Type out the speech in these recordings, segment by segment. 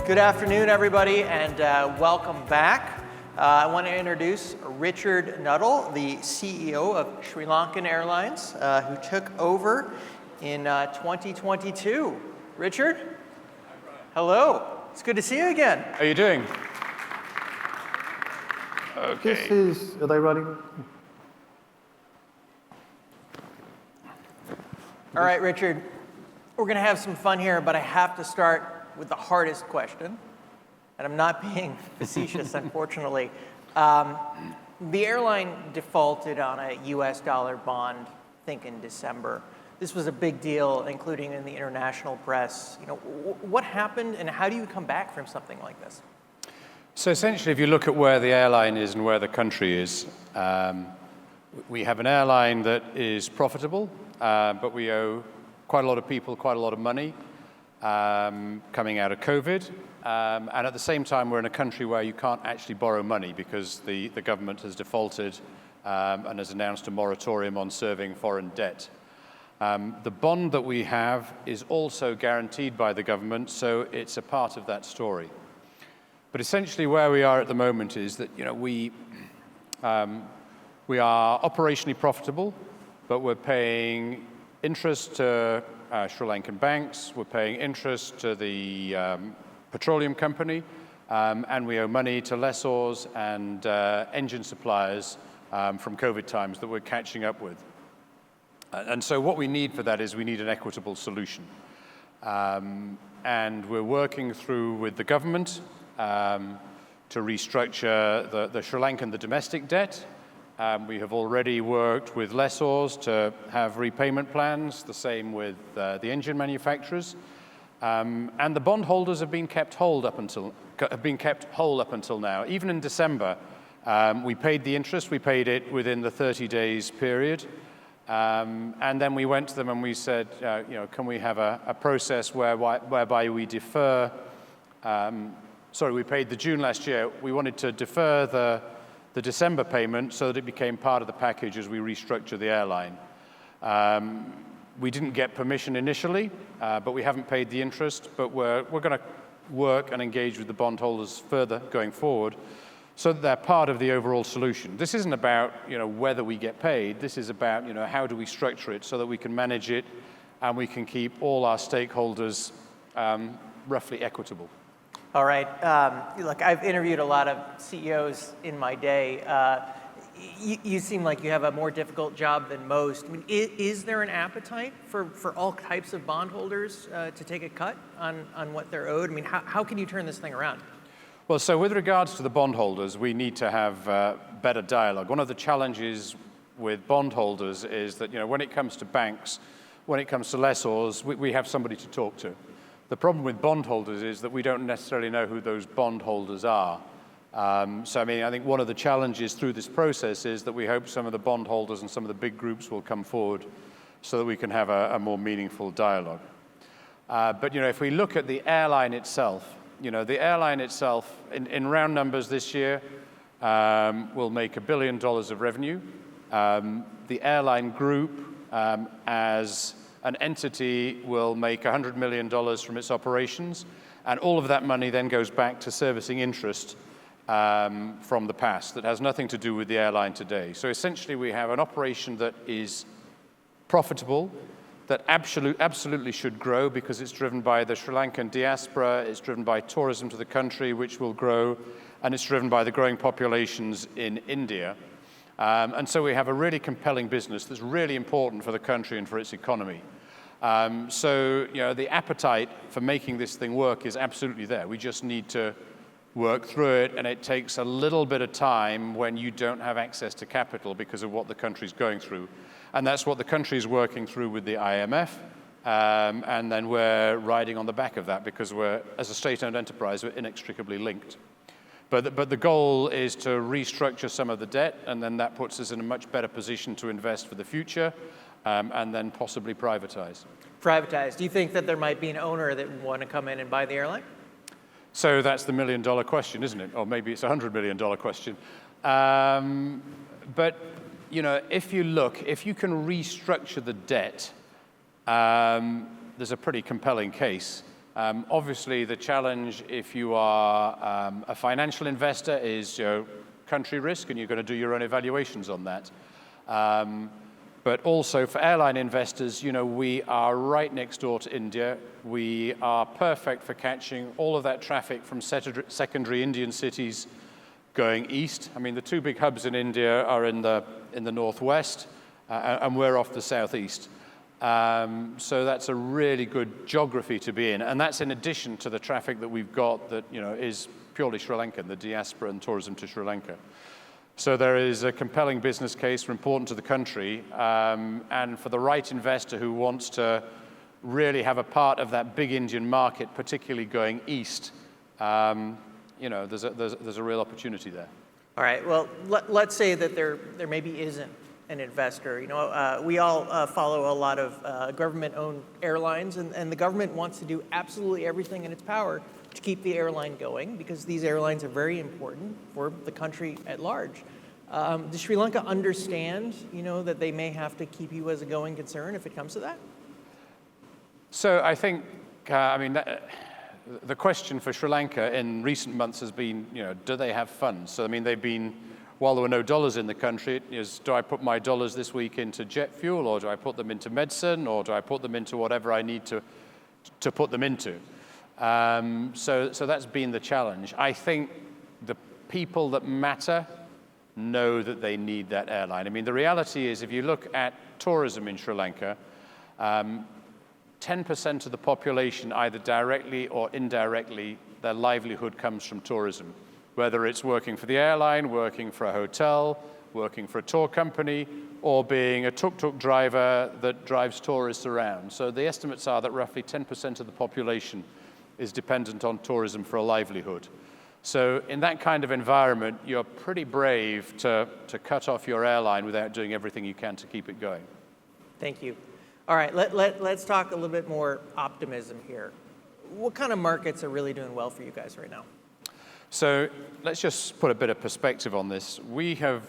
Good afternoon, everybody, and welcome back. I want to introduce Richard Nuttall, the CEO of SriLankan Airlines, who took over in 2022. Richard? Hello. It's good to see you again. How are you doing? Okay. Are they running? All right, Richard, we're going to have some fun here, but I have to start with the hardest question, and I'm not being facetious, unfortunately. The airline defaulted on a US dollar bond, I think in December. This was a big deal, including in the international press. You know, what happened, and how do you come back from something like this? So essentially, if you look at where the airline is and where the country is, we have an airline that is profitable, but we owe quite a lot of people quite a lot of money. Coming out of COVID, and at the same time we're in a country where you can't actually borrow money because the government has defaulted and has announced a moratorium on serving foreign debt. The bond that we have is also guaranteed by the government, so it's a part of that story. But essentially where we are at the moment is that we are operationally profitable, but we're paying interest to Sri Lankan banks, we're paying interest to the petroleum company, and we owe money to lessors and engine suppliers from COVID times that we're catching up with. And so what we need for that is we need an equitable solution. And we're working through with the government to restructure the Sri Lankan, the domestic debt. We have already worked with lessors to have repayment plans, the same with the engine manufacturers. And the bondholders have been kept whole up until now. Even in December, we paid the interest. We paid it within the 30 days period. And then we went to them and we said, can we have a process whereby we defer, we paid the June last year. We wanted to defer the December payment so that it became part of the package as we restructure the airline. We didn't get permission initially, but we haven't paid the interest, but we're going to work and engage with the bondholders further going forward so that they're part of the overall solution. This isn't about whether we get paid. This is about how do we structure it so that we can manage it and we can keep all our stakeholders roughly equitable. All right. Look, I've interviewed a lot of CEOs in my day. You seem like you have a more difficult job than most. I mean, is there an appetite for all types of bondholders to take a cut on what they're owed? I mean, how can you turn this thing around? Well, so with regards to the bondholders, we need to have better dialogue. One of the challenges with bondholders is that when it comes to banks, when it comes to lessors, we have somebody to talk to. The problem with bondholders is that we don't necessarily know who those bondholders are. So, I think one of the challenges through this process is that we hope some of the bondholders and some of the big groups will come forward so that we can have a more meaningful dialogue. But, if we look at the airline itself, in round numbers this year, will make $1 billion of revenue. The airline group, as an entity, will make $100 million from its operations, and all of that money then goes back to servicing interest from the past that has nothing to do with the airline today. So essentially we have an operation that is profitable, that absolutely should grow because it's driven by the Sri Lankan diaspora, it's driven by tourism to the country, which will grow, and it's driven by the growing populations in India. And so we have a really compelling business that's really important for the country and for its economy. So the appetite for making this thing work is absolutely there. We just need to work through it, and it takes a little bit of time when you don't have access to capital because of what the country's going through. And that's what the country is working through with the IMF, and then we're riding on the back of that because as a state-owned enterprise, we're inextricably linked. But the goal is to restructure some of the debt, and then that puts us in a much better position to invest for the future, and then possibly privatize. Privatize. Do you think that there might be an owner that would want to come in and buy the airline? So that's the $1 million question, isn't it? Or maybe it's a $100 million question. But if you can restructure the debt, there's a pretty compelling case Obviously, the challenge if you are a financial investor is country risk, and you're going to do your own evaluations on that. But also for airline investors, we are right next door to India. We are perfect for catching all of that traffic from secondary Indian cities going east. I mean, the two big hubs in India are in the northwest, and we're off the southeast. So that's a really good geography to be in. And that's in addition to the traffic that we've got that is purely Sri Lankan, the diaspora and tourism to Sri Lanka. So there is a compelling business case for important to the country, and for the right investor who wants to really have a part of that big Indian market, particularly going east, there's a real opportunity there. All right, well, let's say that there maybe isn't an investor. We all follow a lot of government-owned airlines, and the government wants to do absolutely everything in its power to keep the airline going, because these airlines are very important for the country at large. Does Sri Lanka understand, that they may have to keep you as a going concern if it comes to that? So I think, the question for Sri Lanka in recent months has been, do they have funds? So, while there were no dollars in the country, do I put my dollars this week into jet fuel, or do I put them into medicine, or do I put them into whatever I need to put them into? So that's been the challenge. I think the people that matter know that they need that airline. The reality is, if you look at tourism in Sri Lanka, 10% of the population, either directly or indirectly, their livelihood comes from tourism, whether it's working for the airline, working for a hotel, working for a tour company, or being a tuk-tuk driver that drives tourists around. So the estimates are that roughly 10% of the population is dependent on tourism for a livelihood. So in that kind of environment, you're pretty brave to cut off your airline without doing everything you can to keep it going. Thank you. All right, let's talk a little bit more optimism here. What kind of markets are really doing well for you guys right now? So let's just put a bit of perspective on this. We have,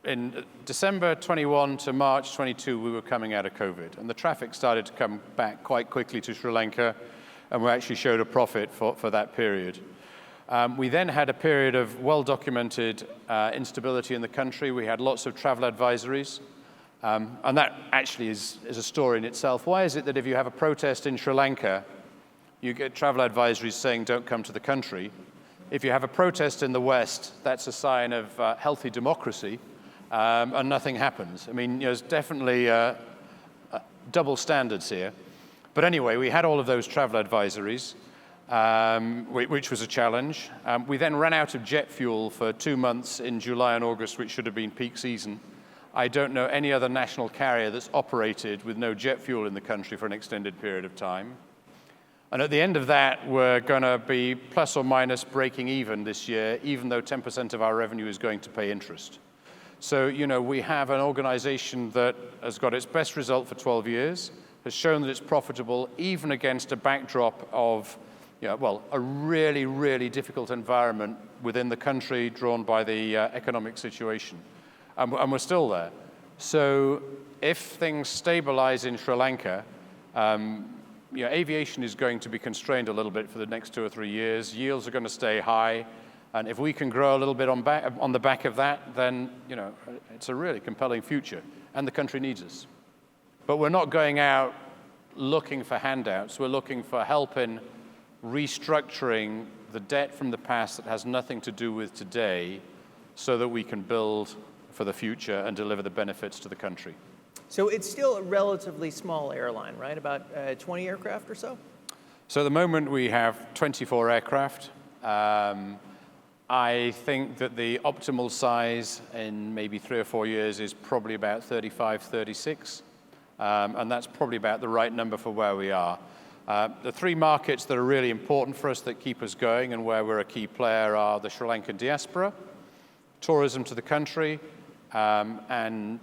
in December 21 to March 22, we were coming out of COVID, and the traffic started to come back quite quickly to Sri Lanka, and we actually showed a profit for that period. We then had a period of well-documented instability in the country. We had lots of travel advisories, and that actually is a story in itself. Why is it that if you have a protest in Sri Lanka, you get travel advisories saying don't come to the country? If you have a protest in the West, that's a sign of healthy democracy, and nothing happens. There's definitely double standards here. But anyway, we had all of those travel advisories, which was a challenge. We then ran out of jet fuel for 2 months in July and August, which should have been peak season. I don't know any other national carrier that's operated with no jet fuel in the country for an extended period of time. And at the end of that, we're going to be plus or minus breaking even this year, even though 10% of our revenue is going to pay interest. So, we have an organization that has got its best result for 12 years, has shown that it's profitable, even against a backdrop of, a really, really difficult environment within the country drawn by the economic situation. And we're still there. So if things stabilize in Sri Lanka, aviation is going to be constrained a little bit for the next 2 or 3 years. Yields are going to stay high. And if we can grow a little bit on the back of that, then, it's a really compelling future. And the country needs us. But we're not going out looking for handouts. We're looking for help in restructuring the debt from the past that has nothing to do with today, so that we can build for the future and deliver the benefits to the country. So it's still a relatively small airline, right? About 20 aircraft or so? So at the moment we have 24 aircraft. I think that the optimal size in maybe 3 or 4 years is probably about 35, 36. And that's probably about the right number for where we are. The 3 markets that are really important for us that keep us going and where we're a key player are the Sri Lankan diaspora, tourism to the country, and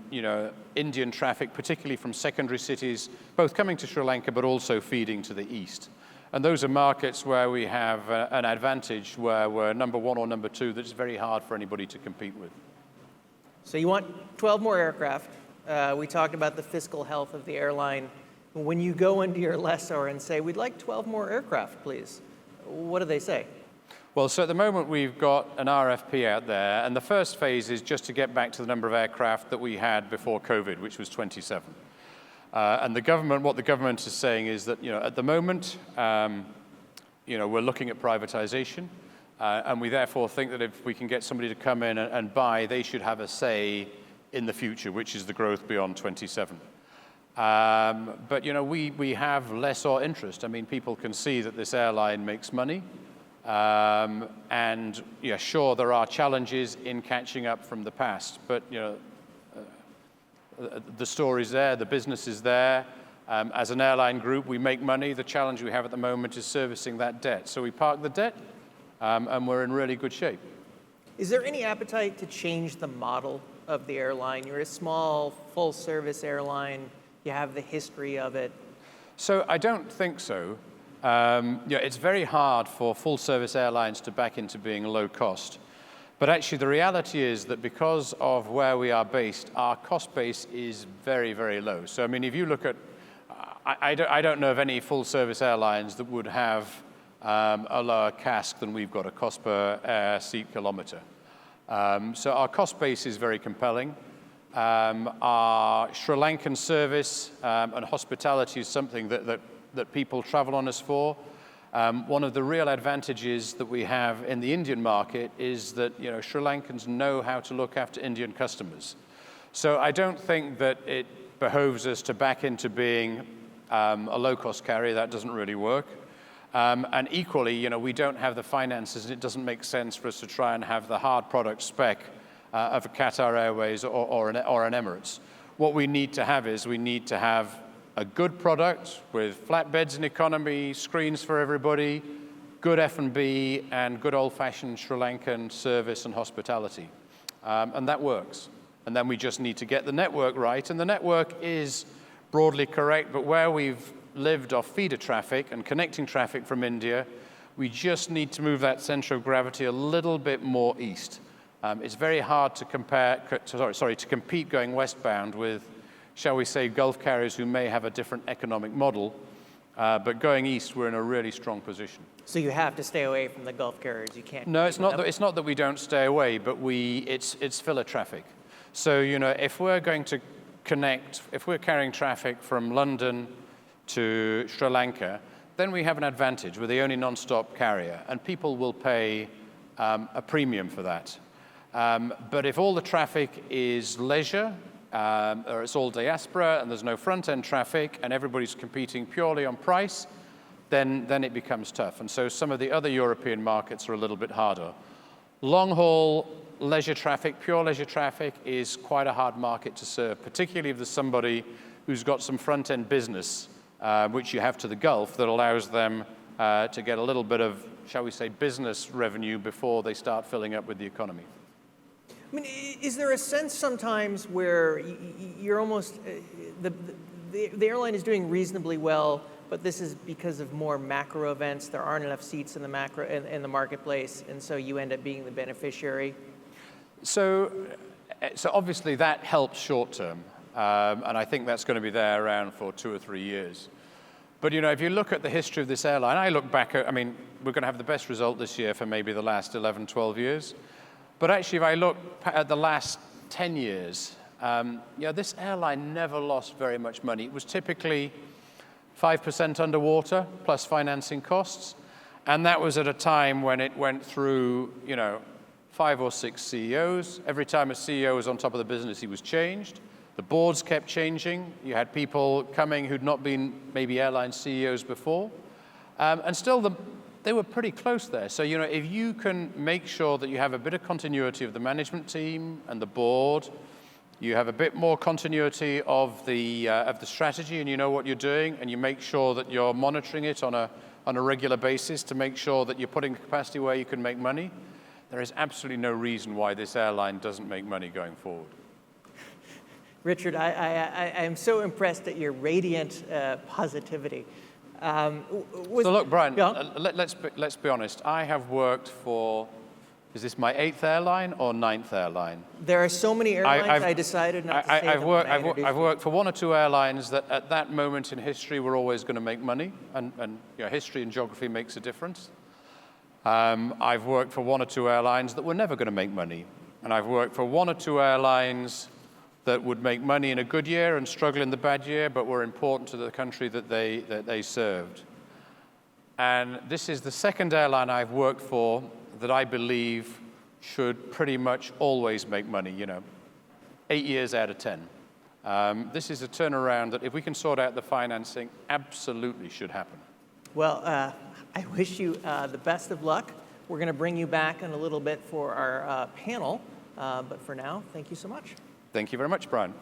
Indian traffic, particularly from secondary cities, both coming to Sri Lanka but also feeding to the east. And those are markets where we have an advantage, where we're number 1 or number 2, that's very hard for anybody to compete with. So you want 12 more aircraft. We talked about the fiscal health of the airline When you go into your lessor and say, we'd like 12 more aircraft, please, what do they say? Well, so at the moment we've got an RFP out there, and the first phase is just to get back to the number of aircraft that we had before COVID, which was 27. And what the government is saying is that, at the moment, we're looking at privatization, and we therefore think that if we can get somebody to come in and buy, they should have a say in the future, which is the growth beyond 27. But we have lessor interest. I mean, people can see that this airline makes money, and sure, there are challenges in catching up from the past, but the story's there, the business is there. As an airline group, we make money. The challenge we have at the moment is servicing that debt. So we park the debt, and we're in really good shape. Is there any appetite to change the model of the airline? You're a small, full-service airline. You have the history of it. So I don't think so. It's very hard for full-service airlines to back into being low cost. But actually, the reality is that because of where we are based, our cost base is very, very low. So, I mean, if you look at, I don't know of any full-service airlines that would have a lower CASK than we've got, a cost per air seat kilometer. So our cost base is very compelling. Our Sri Lankan service and hospitality is something that people travel on us for. One of the real advantages that we have in the Indian market is that Sri Lankans know how to look after Indian customers. So I don't think that it behoves us to back into being a low-cost carrier. That doesn't really work. And equally, we don't have the finances, and it doesn't make sense for us to try and have the hard product spec of a Qatar Airways or an Emirates. What we need to have is a good product with flatbeds in economy, screens for everybody, good F&B, and good old-fashioned Sri Lankan service and hospitality. And that works. And then we just need to get the network right. And the network is broadly correct, but where we've lived off feeder traffic and connecting traffic from India, we just need to move that center of gravity a little bit more east. It's very hard to compete going westbound with, shall we say, Gulf carriers who may have a different economic model, but going east, we're in a really strong position. So you have to stay away from the Gulf carriers. You can't. No, it's not that we don't stay away, but it's filler traffic. So if we're going to connect, if we're carrying traffic from London to Sri Lanka, then we have an advantage. We're the only non-stop carrier, and people will pay a premium for that. But if all the traffic is leisure, or it's all diaspora and there's no front-end traffic and everybody's competing purely on price, then it becomes tough. And so some of the other European markets are a little bit harder. Long-haul leisure traffic, pure leisure traffic, is quite a hard market to serve, particularly if there's somebody who's got some front-end business, which you have to the Gulf, that allows them to get a little bit of, shall we say, business revenue before they start filling up with the economy. I mean, is there a sense sometimes where you're almost, the airline is doing reasonably well, but this is because of more macro events? There aren't enough seats in the marketplace, and so you end up being the beneficiary? So obviously that helps short term, and I think that's going to be there around for 2 or 3 years. But if you look at the history of this airline, I look back at, we're going to have the best result this year for maybe the last 11, 12 years. But actually, if I look at the last 10 years, this airline never lost very much money. It was typically 5% underwater plus financing costs. And that was at a time when it went through, 5 or 6 CEOs. Every time a CEO was on top of the business, he was changed. The boards kept changing. You had people coming who'd not been maybe airline CEOs before. And still, they were pretty close there. So, if you can make sure that you have a bit of continuity of the management team and the board, you have a bit more continuity of the strategy, and you know what you're doing, and you make sure that you're monitoring it on a regular basis to make sure that you're putting capacity where you can make money, there is absolutely no reason why this airline doesn't make money going forward. Richard, I am so impressed at your radiant positivity. So look, Brian, let's be honest. I have worked for Is this my 8th airline or 9th airline? There are so many airlines, I decided not to say them when I introduced I've you. worked for 1 or 2 airlines that at that moment in history were always going to make money, and you know, history and geography makes a difference. I've worked for 1 or 2 airlines that were never going to make money, and I've worked for 1 or 2 airlines that would make money in a good year and struggle in the bad year, but were important to the country that they served. And this is the 2nd airline I've worked for that I believe should pretty much always make money, you know, 8 years out of 10. This is a turnaround that if we can sort out the financing, absolutely should happen. Well, I wish you the best of luck. We're going to bring you back in a little bit for our panel, but for now, thank you so much. Thank you very much, Brian.